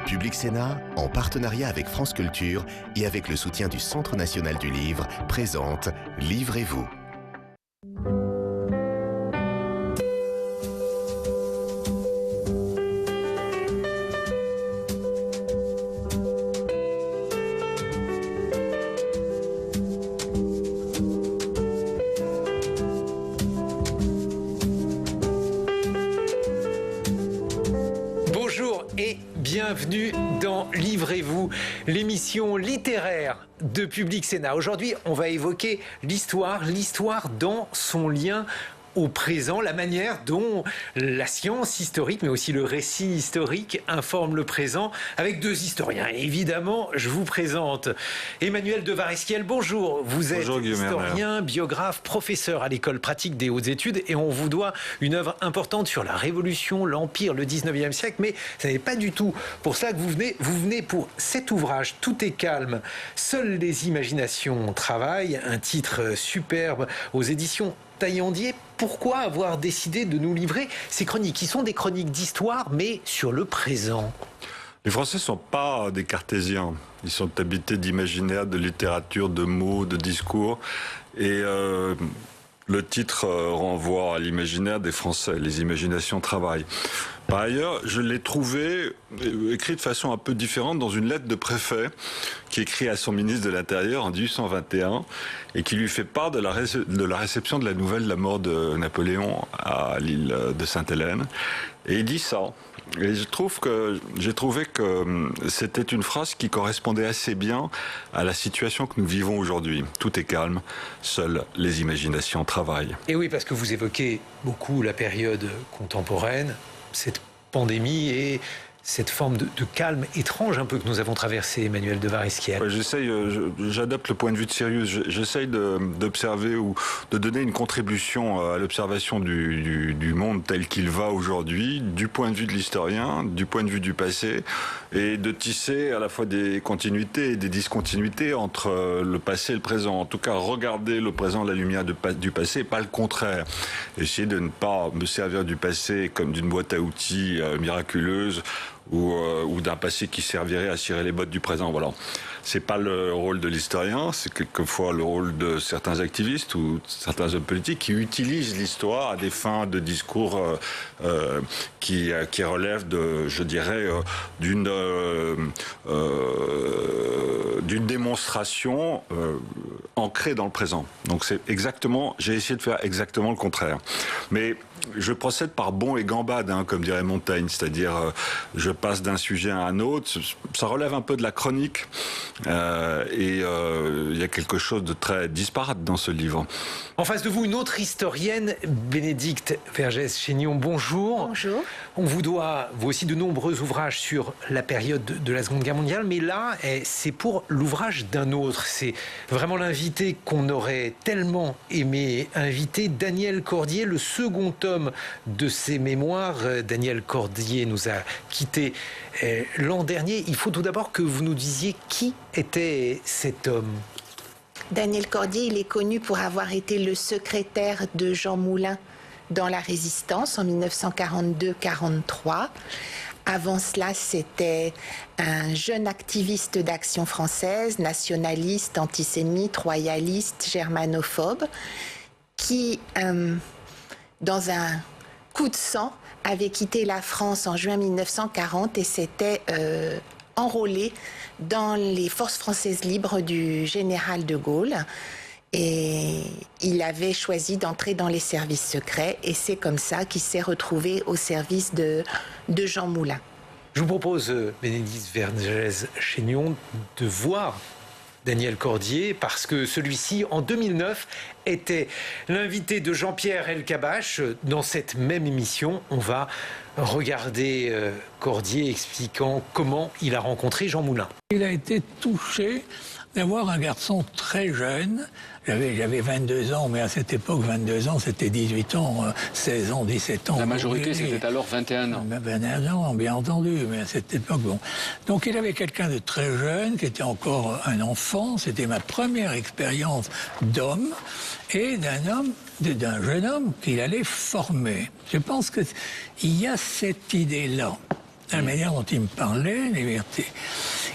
Public Sénat, en partenariat avec France Culture et avec le soutien du Centre national du livre, présente Livrez-vous. Bonjour et bienvenue dans Livrez-vous, l'émission littéraire de Public Sénat. Aujourd'hui, on va évoquer l'histoire dans son lien au présent, la manière dont la science historique, mais aussi le récit historique informe le présent, avec deux historiens. Et évidemment, je vous présente Emmanuel de Varesquiel. Bonjour, vous êtes historien, biographe, professeur à l'École pratique des hautes études, et on vous doit une œuvre importante sur la Révolution, l'Empire, le 19e siècle, mais ce n'est pas du tout pour cela que vous venez. Vous venez pour cet ouvrage, Tout est calme, seules les imaginations travaillent, un titre superbe aux éditions Taillandier. Pourquoi avoir décidé de nous livrer ces chroniques, qui sont des chroniques d'histoire, mais sur le présent? Les Français ne sont pas des cartésiens. Ils sont habités d'imaginaire, de littérature, de mots, de discours. Et le titre renvoie à l'imaginaire des Français. Les imaginations travaillent. Par ailleurs, je l'ai trouvé écrit de façon un peu différente dans une lettre de préfet qui écrit à son ministre de l'Intérieur en 1821 et qui lui fait part de la réception de la nouvelle de la mort de Napoléon à l'île de Sainte-Hélène. Et il dit ça. Et j'ai trouvé que c'était une phrase qui correspondait assez bien à la situation que nous vivons aujourd'hui. Tout est calme, seules les imaginations travaillent. Et oui, parce que vous évoquez beaucoup la période contemporaine, cette pandémie et cette forme de calme étrange un peu que nous avons traversé, Emmanuel de Varesquiel. Ouais, j'adopte le point de vue de Sirius. J'essaye d'observer ou de donner une contribution à l'observation du monde tel qu'il va aujourd'hui, du point de vue de l'historien, du point de vue du passé, et de tisser à la fois des continuités et des discontinuités entre le passé et le présent. En tout cas, regarder le présent à la lumière du passé, pas le contraire. Essayer de ne pas me servir du passé comme d'une boîte à outils miraculeuse, ou d'un passé qui servirait à cirer les bottes du présent. Voilà. C'est pas le rôle de l'historien, c'est quelquefois le rôle de certains activistes ou certains hommes politiques qui utilisent l'histoire à des fins de discours qui relèvent de, je dirais, d'une démonstration ancrée dans le présent. Donc j'ai essayé de faire exactement le contraire. Mais je procède par bonds et gambades, comme dirait Montaigne, c'est-à-dire je passe d'un sujet à un autre. Ça relève un peu de la chronique et il y a quelque chose de très disparate dans ce livre. En face de vous, une autre historienne, Bénédicte Vergès-Chaignon. Bonjour. Bonjour. On vous doit, vous aussi, de nombreux ouvrages sur la période de la Seconde Guerre mondiale, mais là, c'est pour l'ouvrage d'un autre. C'est vraiment l'invité qu'on aurait tellement aimé inviter, Daniel Cordier, le second tome de ses mémoires. Daniel Cordier nous a quittés l'an dernier. Il faut tout d'abord que vous nous disiez qui était cet homme. Daniel Cordier, il est connu pour avoir été le secrétaire de Jean Moulin dans la Résistance en 1942-43. Avant cela, c'était un jeune activiste d'Action française, nationaliste, antisémite, royaliste, germanophobe, qui, dans un coup de sang, avait quitté la France en juin 1940 et s'était enrôlé dans les forces françaises libres du général de Gaulle. Et il avait choisi d'entrer dans les services secrets et c'est comme ça qu'il s'est retrouvé au service de Jean Moulin. Je vous propose, Bénédicte Vergès-Chaignon, de voir Daniel Cordier, parce que celui-ci, en 2009, était l'invité de Jean-Pierre Elkabbach. Dans cette même émission, on va regarder Cordier expliquant comment il a rencontré Jean Moulin. Il a été touché d'avoir un garçon très jeune. J'avais 22 ans, mais à cette époque, 22 ans, c'était 18 ans, 16 ans, 17 ans. La majorité, c'était alors 21 ans. 21 ans, bien entendu, mais à cette époque, bon. Donc il avait quelqu'un de très jeune, qui était encore un enfant. C'était ma première expérience d'homme, et d'un jeune homme qu'il allait former. Je pense qu'il y a cette idée-là. la manière dont il me parlait, liberté.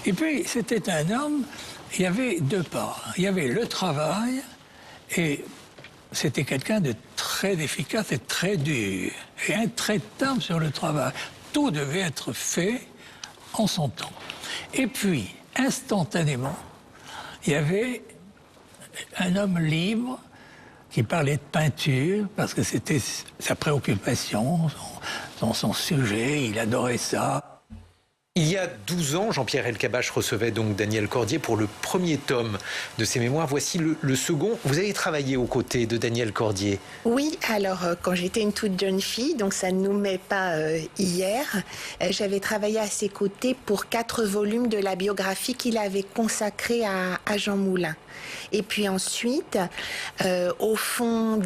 Et puis, c'était un homme, il y avait deux parts. Il y avait le travail, et c'était quelqu'un de très efficace et très dur, et intraitable sur le travail. Tout devait être fait en son temps. Et puis, instantanément, il y avait un homme libre qui parlait de peinture, parce que c'était sa préoccupation, son sujet, il adorait ça. Il y a 12 ans, Jean-Pierre Elkabbach recevait donc Daniel Cordier pour le premier tome de ses mémoires. Voici le second. Vous avez travaillé aux côtés de Daniel Cordier. Oui, alors quand j'étais une toute jeune fille, donc ça ne nous met pas hier, j'avais travaillé à ses côtés pour 4 volumes de la biographie qu'il avait consacrée à Jean Moulin. Et puis ensuite, au fond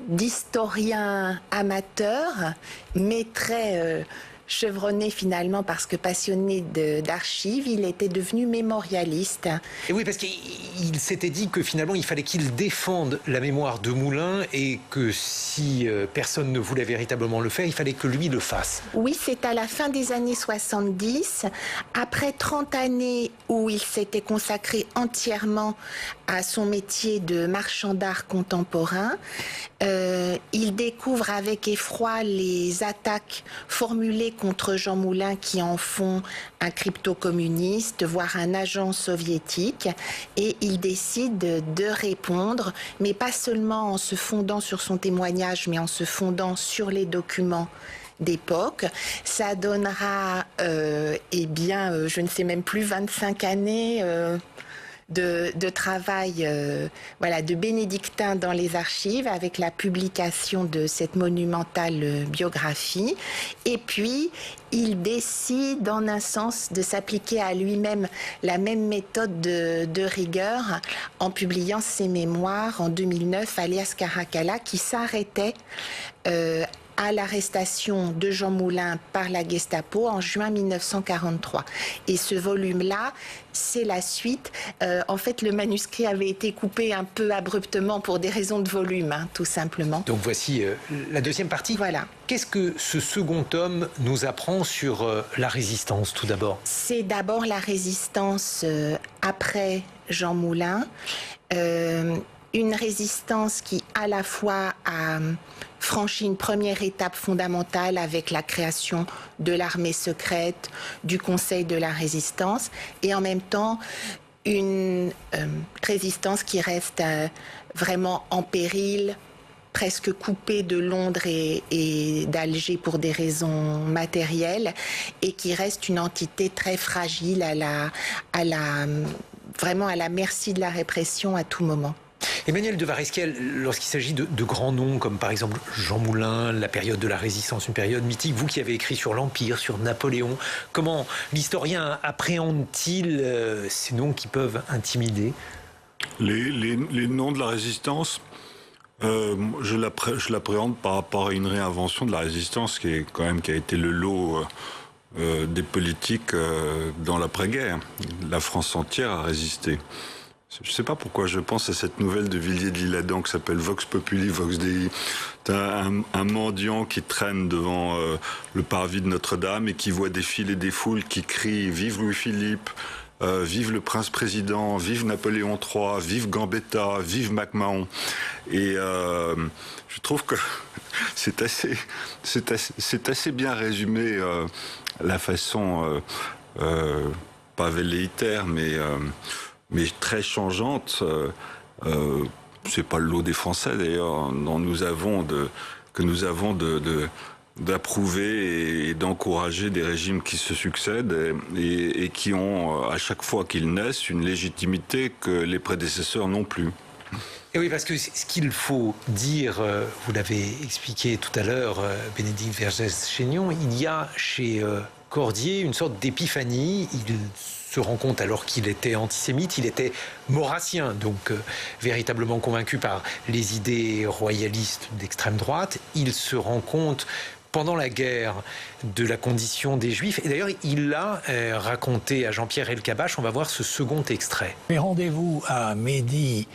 d'historien amateur, mais très chevronné finalement parce que passionné d'archives, il était devenu mémorialiste. Et oui, parce qu'il s'était dit que finalement il fallait qu'il défende la mémoire de Moulin et que si personne ne voulait véritablement le faire, il fallait que lui le fasse. Oui, c'est à la fin des années 70, après 30 années où il s'était consacré entièrement à son métier de marchand d'art contemporain, il découvre avec effroi les attaques formulées contre Jean Moulin qui en font un crypto-communiste, voire un agent soviétique, et il décide de répondre, mais pas seulement en se fondant sur son témoignage, mais en se fondant sur les documents d'époque. Ça donnera, je ne sais même plus, 25 années de travail de bénédictin dans les archives avec la publication de cette monumentale biographie. Et puis, il décide en un sens de s'appliquer à lui-même la même méthode de rigueur en publiant ses mémoires en 2009, alias Caracalla, qui s'arrêtait à l'arrestation de Jean Moulin par la Gestapo en juin 1943. Et ce volume-là, c'est la suite. En fait, le manuscrit avait été coupé un peu abruptement pour des raisons de volume, tout simplement. Donc voici la deuxième partie. Voilà. Qu'est-ce que ce second tome nous apprend sur la résistance, tout d'abord ? C'est d'abord la résistance après Jean Moulin. Une résistance qui, à la fois, a franchi une première étape fondamentale avec la création de l'armée secrète, du Conseil de la Résistance, et en même temps, une résistance qui reste vraiment en péril, presque coupée de Londres et d'Alger pour des raisons matérielles, et qui reste une entité très fragile, vraiment à la merci de la répression à tout moment. Emmanuel de Varesquiel, lorsqu'il s'agit de grands noms comme par exemple Jean Moulin, la période de la Résistance, une période mythique, vous qui avez écrit sur l'Empire, sur Napoléon, comment l'historien appréhende-t-il ces noms qui peuvent intimider ? Les noms de la Résistance, je l'appréhende par rapport à une réinvention de la Résistance qui a été le lot des politiques dans l'après-guerre. La France entière a résisté. Je ne sais pas pourquoi je pense à cette nouvelle de Villiers de l'Isle-Adam qui s'appelle Vox Populi, Vox Dei. T'as un mendiant qui traîne devant le parvis de Notre-Dame et qui voit défiler des foules qui crient « Vive Louis-Philippe !» vive le prince-président, vive Napoléon III, vive Gambetta, vive MacMahon. Et je trouve que c'est assez bien résumé la façon, pas velléitaire, mais très changeante. C'est pas le lot des Français d'ailleurs, que nous avons d'approuver et d'encourager des régimes qui se succèdent et qui ont, à chaque fois qu'ils naissent, une légitimité que les prédécesseurs n'ont plus. Et oui, parce que ce qu'il faut dire, vous l'avez expliqué tout à l'heure, Bénédicte Vergès-Chaignon, il y a chez Cordier une sorte d'épiphanie. Il se rend compte alors qu'il était antisémite, il était maurassien, donc véritablement convaincu par les idées royalistes d'extrême droite. Il se rend compte pendant la guerre de la condition des Juifs. Et d'ailleurs, il l'a raconté à Jean-Pierre Elkabbach. On va voir ce second extrait. Mes rendez-vous à midi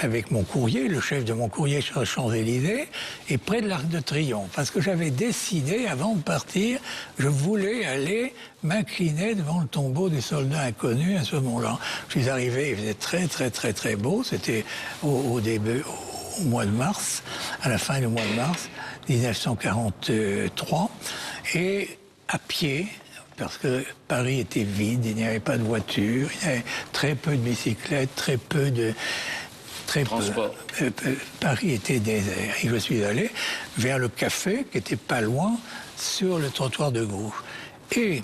avec mon courrier, le chef de mon courrier sur les Champs-Élysées, et près de l'Arc de Triomphe. Parce que j'avais décidé, avant de partir, je voulais aller m'incliner devant le tombeau des soldats inconnus à ce moment-là. Je suis arrivé, il faisait très, très, très, très beau. C'était au début, au mois de mars, à la fin du mois de mars 1943, et à pied, parce que Paris était vide, il n'y avait pas de voiture, il y avait très peu de bicyclettes, très peu de... Transport. Paris était désert. Et je suis allé vers le café, qui était pas loin, sur le trottoir de gauche. Et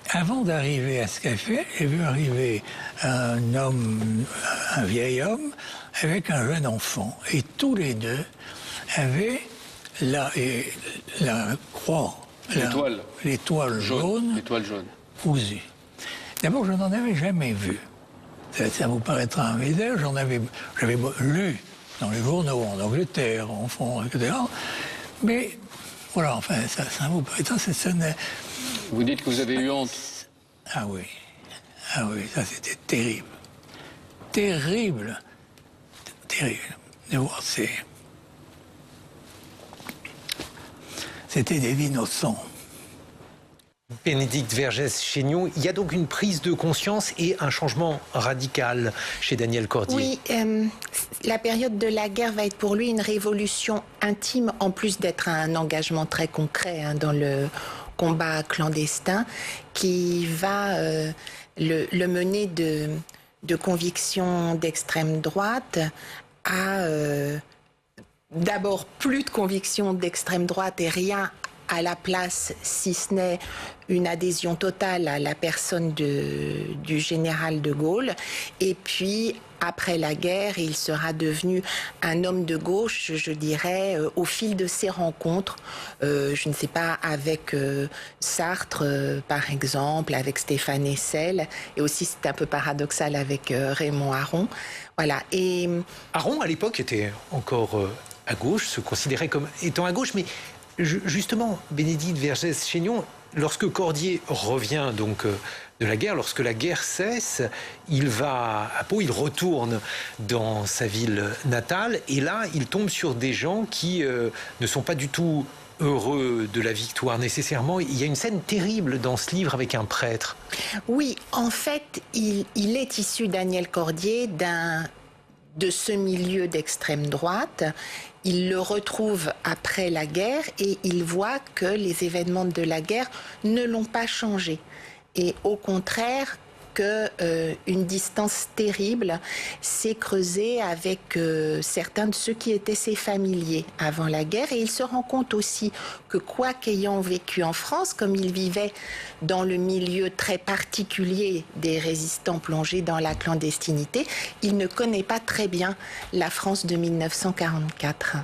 avant d'arriver à ce café, j'ai vu arriver un vieil homme, avec un jeune enfant. Et tous les deux avaient la croix, l'étoile jaune, cousue. D'abord, je n'en avais jamais vu. Ça vous paraîtra un mystère, j'avais lu dans les journaux en Angleterre, en France, etc. Mais voilà, enfin, ça vous paraîtra, Vous dites que vous avez eu honte. Ah oui, ça c'était terrible. Terrible. De voir c'était des innocents. Bénédicte Vergès-Chaignon, il y a donc une prise de conscience et un changement radical chez Daniel Cordier. Oui, la période de la guerre va être pour lui une révolution intime, en plus d'être un engagement très concret dans le combat clandestin, qui va le mener de convictions d'extrême droite à d'abord plus de convictions d'extrême droite et rien à la place, si ce n'est une adhésion totale à la personne du général de Gaulle. Et puis, après la guerre, il sera devenu un homme de gauche, je dirais, au fil de ses rencontres. Je ne sais pas, avec Sartre, par exemple, avec Stéphane Hessel, et aussi, c'est un peu paradoxal, avec Raymond Aron. Voilà. Et Aron, à l'époque, était encore à gauche, se considérait comme étant à gauche, mais justement, Bénédicte Vergès-Chaignon, lorsque Cordier revient donc de la guerre, lorsque la guerre cesse, il va à Pau, il retourne dans sa ville natale, et là, il tombe sur des gens qui ne sont pas du tout heureux de la victoire nécessairement. Il y a une scène terrible dans ce livre avec un prêtre. Oui, en fait, il est issu, Daniel Cordier, de ce milieu d'extrême droite. Il le retrouve après la guerre et il voit que les événements de la guerre ne l'ont pas changé. Et au contraire, qu'une distance terrible s'est creusée avec certains de ceux qui étaient ses familiers avant la guerre. Et il se rend compte aussi que, quoiqu'ayant vécu en France, comme il vivait dans le milieu très particulier des résistants plongés dans la clandestinité, il ne connaît pas très bien la France de 1944.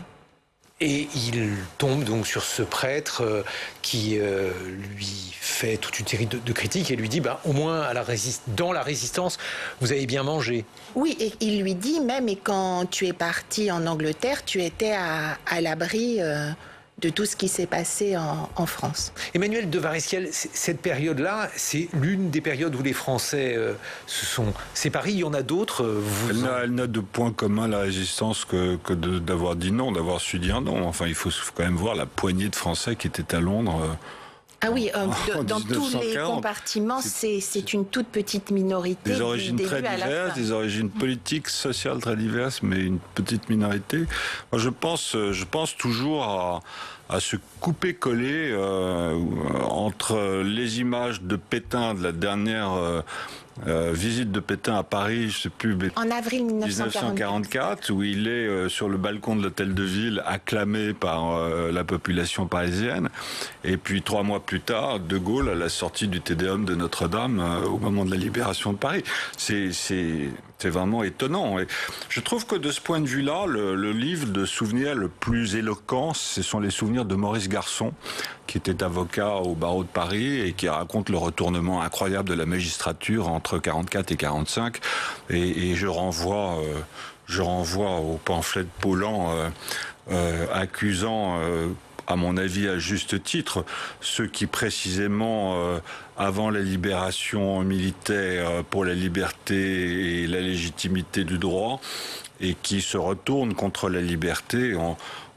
Et il tombe donc sur ce prêtre qui lui fait toute une série de critiques et lui dit au moins dans la résistance, vous avez bien mangé. Oui, et il lui dit même, et quand tu es parti en Angleterre, tu étais à l'abri de tout ce qui s'est passé en France. Emmanuel de Varesquiel, cette période-là, c'est l'une des périodes où les Français se sont séparés. Il y en a d'autres. Elle n'a de point commun la résistance que d'avoir dit non, d'avoir su dire non. Enfin, il faut quand même voir la poignée de Français qui étaient à Londres. Ah oui, dans tous les compartiments, c'est une toute petite minorité. Des origines très diverses, des origines politiques, sociales très diverses, mais une petite minorité. Moi, je pense toujours à se couper-coller entre les images de Pétain, de la dernière visite de Pétain à Paris, je sais plus, en avril 1944, où il est sur le balcon de l'hôtel de ville, acclamé par la population parisienne. Et puis 3 mois plus tard, De Gaulle à la sortie du Tédéum de Notre-Dame au moment de la libération de Paris. C'est vraiment étonnant. Et je trouve que de ce point de vue-là, le livre de souvenirs le plus éloquent, ce sont les souvenirs de Maurice Garçon, qui était avocat au barreau de Paris et qui raconte le retournement incroyable de la magistrature entre 44 et 45. Et je renvoie au pamphlet de Paulan accusant à mon avis à juste titre, ceux qui précisément, avant la libération militaire pour la liberté et la légitimité du droit, et qui se retournent contre la liberté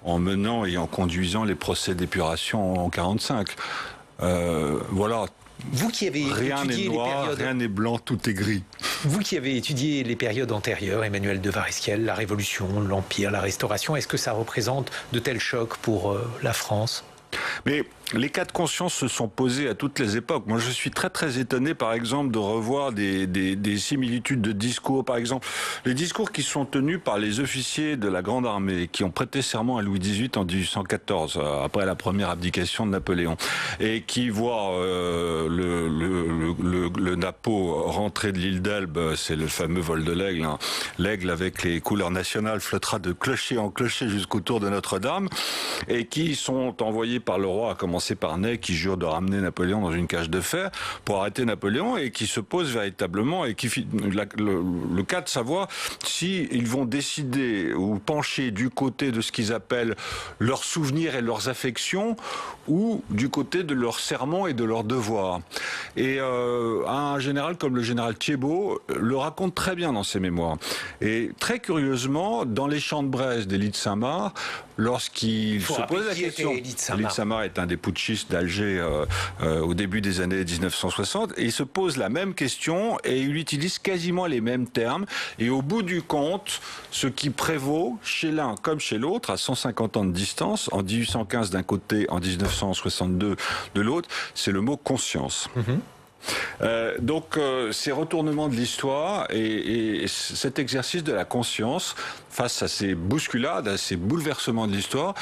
en menant et en conduisant les procès d'épuration en 1945. Voilà. Vous qui avez rien n'est noir, les périodes... rien n'est blanc, tout est gris. Vous qui avez étudié les périodes antérieures, Emmanuel de Varesquiel, la Révolution, l'Empire, la Restauration, est-ce que ça représente de tels chocs pour la France ? Mais les cas de conscience se sont posés à toutes les époques. Moi, je suis très très étonné, par exemple, de revoir des similitudes de discours. Par exemple, les discours qui sont tenus par les officiers de la Grande Armée, qui ont prêté serment à Louis XVIII en 1814, après la première abdication de Napoléon, et qui voient le Napo rentrer de l'île d'Elbe, c'est le fameux vol de l'aigle. Hein. L'aigle avec les couleurs nationales flottera de clocher en clocher jusqu'au tour de Notre-Dame, et qui sont envoyés par le roi, à commencer par Ney, qui jure de ramener Napoléon dans une cage de fer pour arrêter Napoléon, et qui se pose véritablement, et qui le cas de savoir si ils vont décider ou pencher du côté de ce qu'ils appellent leurs souvenirs et leurs affections, ou du côté de leurs serments et de leurs devoirs. Et un général comme le général Thiébaut le raconte très bien dans ses mémoires. Et très curieusement, dans les champs de Brest d'Élie Saint-Marc, lorsqu'il se pose la question... Élie Saint-Marc est un des putschistes d'Alger au début des années 1960, et il se pose la même question, et il utilise quasiment les mêmes termes, et au bout du compte, ce qui prévaut chez l'un comme chez l'autre, à 150 ans de distance, en 1815 d'un côté, en 1962 de l'autre, c'est le mot conscience. Donc ces retournements de l'histoire et cet exercice de la conscience face à ces bousculades, à ces bouleversements de l'histoire,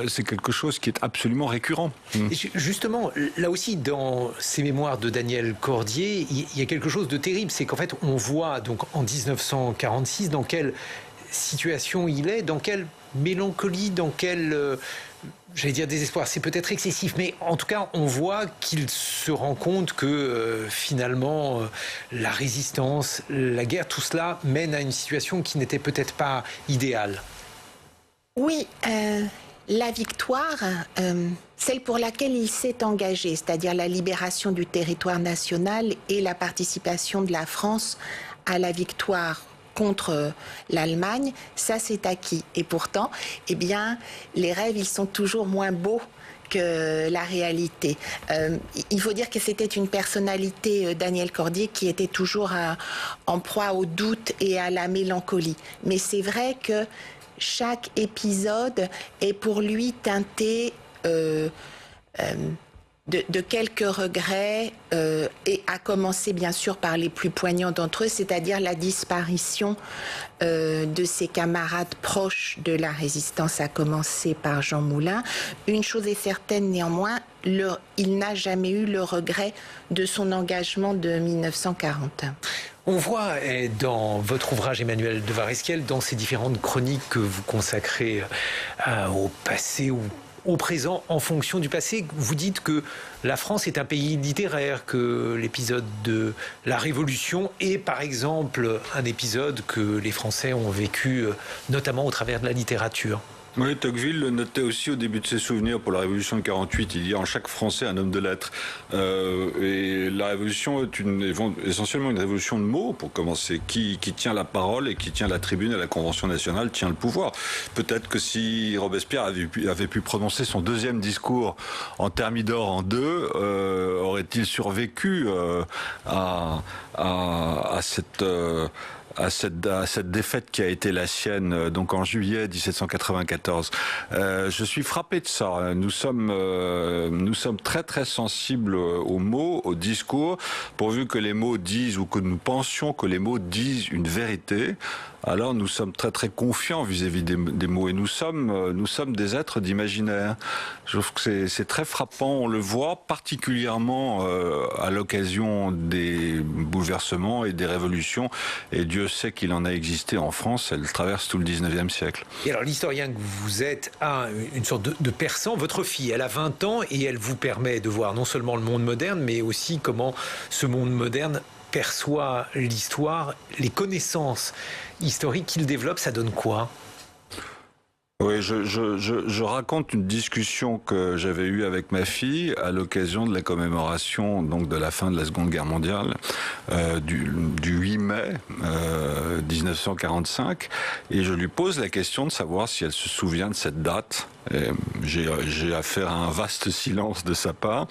c'est quelque chose qui est absolument récurrent. Et justement, là aussi, dans ces mémoires de Daniel Cordier, il y a quelque chose de terrible, c'est qu'en fait, on voit donc en 1946 dans quelle situation il est, dans quelle mélancolie, dans quel, j'allais dire désespoir, c'est peut-être excessif, mais en tout cas, on voit qu'il se rend compte que finalement, la résistance, la guerre, tout cela mène à une situation qui n'était peut-être pas idéale. Oui, la victoire, celle pour laquelle il s'est engagé, c'est-à-dire la libération du territoire national et la participation de la France à la victoire contre l'Allemagne, ça c'est acquis. Et pourtant, eh bien, les rêves, ils sont toujours moins beaux que la réalité. Il faut dire que c'était une personnalité, Daniel Cordier, qui était toujours en proie au doute et à la mélancolie. Mais c'est vrai que chaque épisode est pour lui teinté de quelques regrets, et à commencer bien sûr par les plus poignants d'entre eux, c'est-à-dire la disparition de ses camarades proches de la résistance, à commencer par Jean Moulin. Une chose est certaine néanmoins, il n'a jamais eu le regret de son engagement de 1940. On voit dans votre ouvrage, Emmanuel de Varesquiel, dans ces différentes chroniques que vous consacrez au passé ou au présent en fonction du passé, vous dites que la France est un pays littéraire, que l'épisode de la Révolution est par exemple un épisode que les Français ont vécu notamment au travers de la littérature. Oui, Tocqueville le notait aussi au début de ses souvenirs pour la Révolution de 48. Il y a en chaque Français un homme de lettres. Et la Révolution est essentiellement une révolution de mots, pour commencer. Qui tient la parole et qui tient la tribune à la Convention nationale tient le pouvoir. Peut-être que si Robespierre avait pu prononcer son deuxième discours en Thermidor en 2, aurait-il survécu à cette défaite qui a été la sienne donc en juillet 1794. Je suis frappé de ça. Nous sommes très très sensibles aux mots, aux discours, pourvu que les mots disent ou que nous pensions que les mots disent une vérité. Alors nous sommes très très confiants vis-à-vis des mots, et nous sommes des êtres d'imaginaire. Je trouve que c'est très frappant. On le voit particulièrement à l'occasion des bouleversements et des révolutions, et Dieu sait qu'il en a existé en France. Elle traverse tout le 19e siècle. Et alors l'historien que vous êtes a une sorte de perçant. Votre fille, elle a 20 ans et elle vous permet de voir non seulement le monde moderne, mais aussi comment ce monde moderne perçoit l'histoire, les connaissances historiques qu'il développe. Ça donne quoi ? Oui, je raconte une discussion que j'avais eue avec ma fille à l'occasion de la commémoration donc de la fin de la Seconde Guerre mondiale du 8 mai 1945, et je lui pose la question de savoir si elle se souvient de cette date. J'ai affaire à un vaste silence de sa part,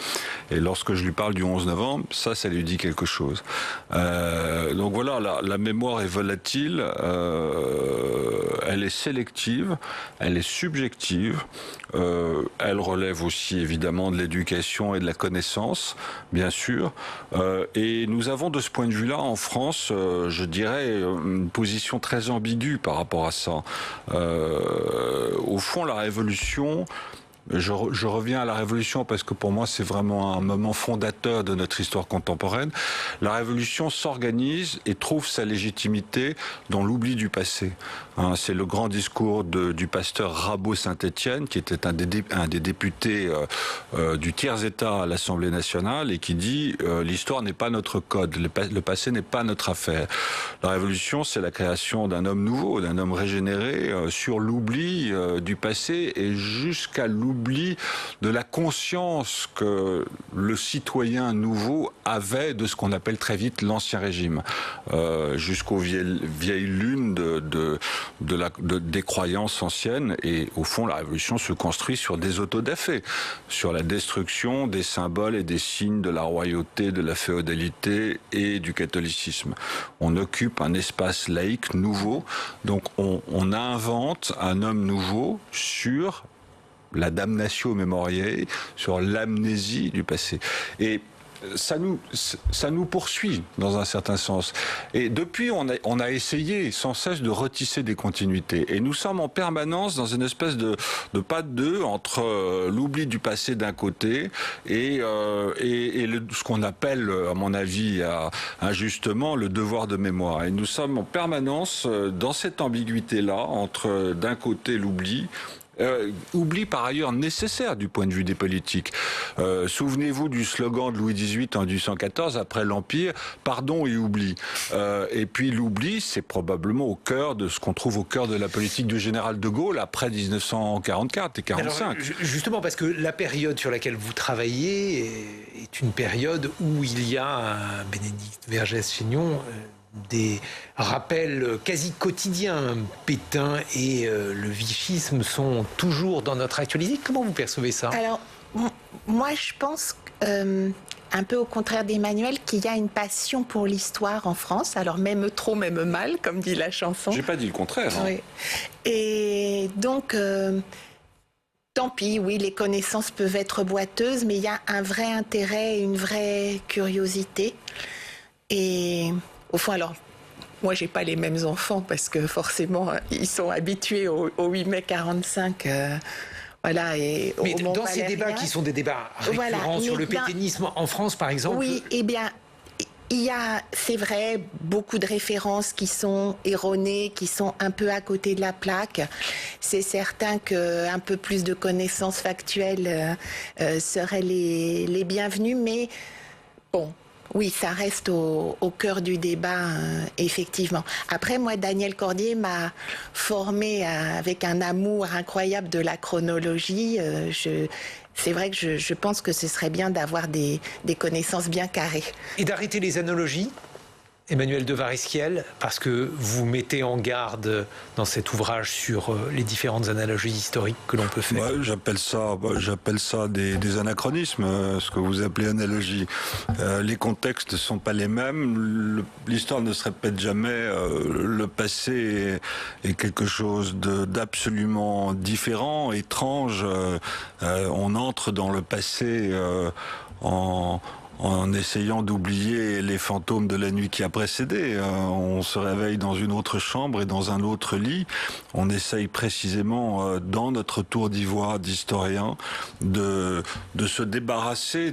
et lorsque je lui parle du 11 novembre, ça lui dit quelque chose. Donc voilà, la mémoire est volatile, elle est sélective, elle est subjective, elle relève aussi évidemment de l'éducation et de la connaissance, bien sûr, et nous avons de ce point de vue-là en France, je dirais, une position très ambiguë par rapport à ça. Au fond, la Révolution... Je reviens à la Révolution parce que pour moi c'est vraiment un moment fondateur de notre histoire contemporaine. La Révolution s'organise et trouve sa légitimité dans l'oubli du passé. C'est le grand discours du pasteur Rabot-Saint-Étienne, qui était un des députés du tiers-État à l'Assemblée nationale, et qui dit l'histoire n'est pas notre code, le passé n'est pas notre affaire. La Révolution, c'est la création d'un homme nouveau, d'un homme régénéré sur l'oubli du passé et jusqu'à l'oubli de la conscience que le citoyen nouveau avait de ce qu'on appelle très vite l'Ancien Régime, jusqu'aux vieilles lunes des croyances anciennes. Et au fond, la Révolution se construit sur des autodafés, sur la destruction des symboles et des signes de la royauté, de la féodalité et du catholicisme. On occupe un espace laïque nouveau, donc on invente un homme nouveau sur la damnatio memoriae, sur l'amnésie du passé. Et ça nous poursuit dans un certain sens. Et depuis, on a essayé sans cesse de retisser des continuités. Et nous sommes en permanence dans une espèce de pas de deux entre l'oubli du passé d'un côté et ce qu'on appelle, à mon avis, injustement, le devoir de mémoire. Et nous sommes en permanence dans cette ambiguïté-là entre, d'un côté, l'oubli, oubli par ailleurs nécessaire du point de vue des politiques. Souvenez-vous du slogan de Louis XVIII en 1814, après l'Empire, pardon et oubli. Et puis l'oubli, c'est probablement au cœur de ce qu'on trouve au cœur de la politique du général de Gaulle après 1944 et 1945. Alors, justement, parce que la période sur laquelle vous travaillez est une période où il y a, Bénédicte Vergès-Chaignon, des rappels quasi quotidiens. Pétain et le vichisme sont toujours dans notre actualité. Comment vous percevez ça? Alors, moi, je pense, un peu au contraire d'Emmanuel, qu'il y a une passion pour l'histoire en France. Alors, même trop, même mal, comme dit la chanson. J'ai pas dit le contraire. Hein. Oui. Et donc... tant pis, oui, les connaissances peuvent être boiteuses, mais il y a un vrai intérêt, une vraie curiosité. Et au fond, alors, moi, j'ai pas les mêmes enfants parce que forcément, ils sont habitués au 8 mai 45. Voilà, et mais dans ces débats qui sont des débats récurrents sur le pétainisme en France, par exemple. Oui, eh bien, il y a, c'est vrai, beaucoup de références qui sont erronées, qui sont un peu à côté de la plaque. C'est certain qu'un peu plus de connaissances factuelles seraient les bienvenues, mais bon... Oui, ça reste au cœur du débat, effectivement. Après, moi, Daniel Cordier m'a formée avec un amour incroyable de la chronologie. C'est vrai que je pense que ce serait bien d'avoir des connaissances bien carrées. Et d'arrêter les analogies, Emmanuel de Varesquiel, parce que vous mettez en garde dans cet ouvrage sur les différentes analogies historiques que l'on peut faire. Ouais, j'appelle ça des anachronismes, ce que vous appelez analogie. Les contextes ne sont pas les mêmes, l'histoire ne se répète jamais, le passé est quelque chose d'absolument différent, étrange. On entre dans le passé en essayant d'oublier les fantômes de la nuit qui a précédé. On se réveille dans une autre chambre et dans un autre lit. On essaye précisément, dans notre tour d'ivoire d'historien, de se débarrasser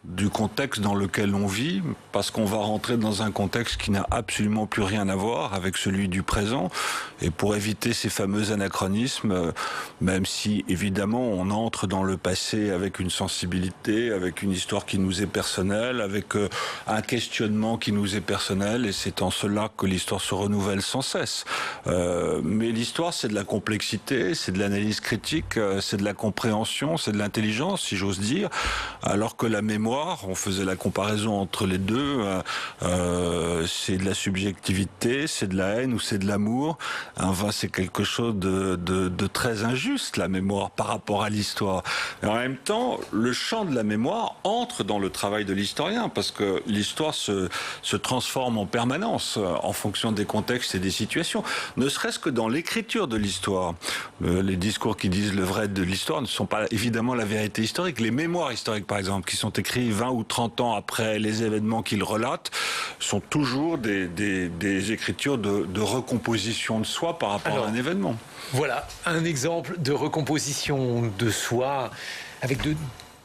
du contexte dans lequel on vit, parce qu'on va rentrer dans un contexte qui n'a absolument plus rien à voir avec celui du présent. Et pour éviter ces fameux anachronismes, même si évidemment on entre dans le passé avec une sensibilité, avec une histoire qui nous est personnelle, avec un questionnement qui nous est personnel, et c'est en cela que l'histoire se renouvelle sans cesse. Mais l'histoire, c'est de la complexité, c'est de l'analyse critique, c'est de la compréhension, c'est de l'intelligence, si j'ose dire, alors que la mémoire, on faisait la comparaison entre les deux, c'est de la subjectivité, c'est de la haine ou c'est de l'amour. Enfin, c'est quelque chose de très injuste, la mémoire, par rapport à l'histoire. Et en même temps, le champ de la mémoire entre dans le travail de l'historien, parce que l'histoire se transforme en permanence en fonction des contextes et des situations, ne serait-ce que dans l'écriture de l'histoire. Les discours qui disent le vrai de l'histoire ne sont pas évidemment la vérité historique. Les mémoires historiques, par exemple, qui sont écrits 20 ou 30 ans après les événements qu'ils relatent, sont toujours des écritures de recomposition de soi par rapport à un événement. Voilà un exemple de recomposition de soi avec de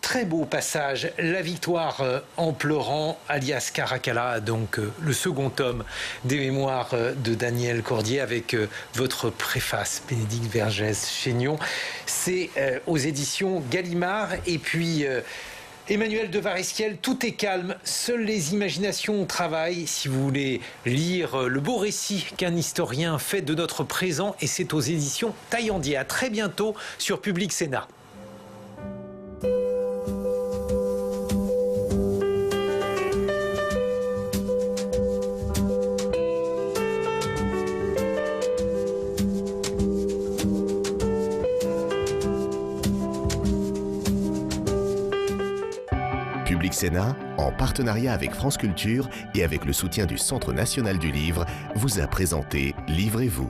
très beaux passages. La victoire en pleurant, alias Caracalla, donc le second tome des mémoires de Daniel Cordier avec votre préface, Bénédicte Vergès-Chaignon. C'est aux éditions Gallimard. Et puis Emmanuel de Varesquiel, tout est calme, seules les imaginations travaillent. Si vous voulez lire le beau récit qu'un historien fait de notre présent, et c'est aux éditions Taillandier. À très bientôt sur Public Sénat. Public Sénat, en partenariat avec France Culture et avec le soutien du Centre national du livre, vous a présenté Livrez-vous.